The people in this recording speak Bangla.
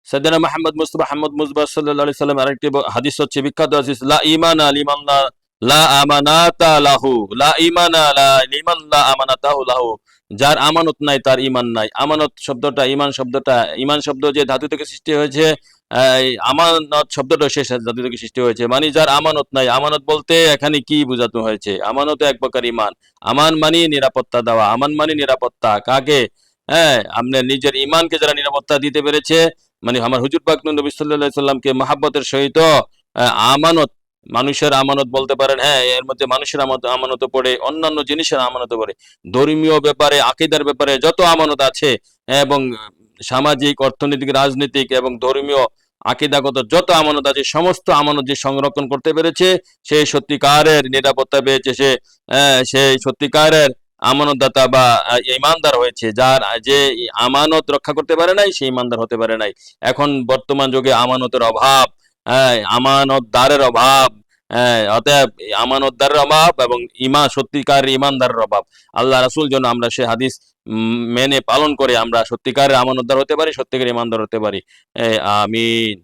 সাইয়েদনা মুহাম্মদ মুস্তাফা সাল্লাল্লাহু আলাইহি সাল্লাম আরেকটি হাদিস হচ্ছে, বিখ্যাত হাদিস, লা ঈমানা লিমান লা আমানাতা লাহু, লা ঈমানা লিমান লা আমানাতাহু লাহু। যার আমানত নাই তার ঈমান নাই। আমানত শব্দটা, ঈমান শব্দ যে ধাতু থেকে সৃষ্টি হয়েছে, আমানত শব্দটা শেষ ধাতু থেকে সৃষ্টি হয়েছে, মানে যার আমানত নাই। আমানত বলতে এখানে কি বোঝানো হয়েছে? আমানত এক প্রকার ঈমান। আমান মানে নিরাপত্তা দেওয়া, আমান মানে নিরাপত্তা কাকে? হ্যাঁ, আপনার নিজের ঈমানকে যারা নিরাপত্তা দিতে পেরেছে, মানে আমার হুজুর পাক নবী সাল্লাল্লাহু আলাইহি সাল্লামকে মহাব্বতের সহিত আমানত, মানুষের আমানত বলতে পারেন, হ্যাঁ, এর মধ্যে মানুষের আমানত পড়ে, অন্যান্য জিনিসের আমানত পড়ে, ধর্মীয় ব্যাপারে, আকীদার ব্যাপারে যত আমানত আছে, এবং সামাজিক, অর্থনৈতিক, রাজনৈতিক এবং ধর্মীয় আকীদাগত যত আমানত আছে, সমস্ত আমানত যে সংরক্ষণ করতে পেরেছে, সেই সত্যিকারের নিরাপত্তা পেয়েছে, সেই সত্যিকারের আমানতদাতা বা ইমানদার হয়েছে। যার যে আমানত রক্ষা করতে পারে নাই, সে ইমানদার হতে পারে নাই। এখন বর্তমান যুগে আমানতের অভাব, হ্যাঁ, আমানতদারের অভাব, হ্যাঁ, অতএব আমানতদারের অভাব এবং সত্যিকারের ইমানদারের অভাব। আল্লাহ রাসূল যেন আমরা সে হাদিস মেনে পালন করে আমরা সত্যিকারের আমানতদার হতে পারি, সত্যিকারের ইমানদার হতে পারি। আমিন।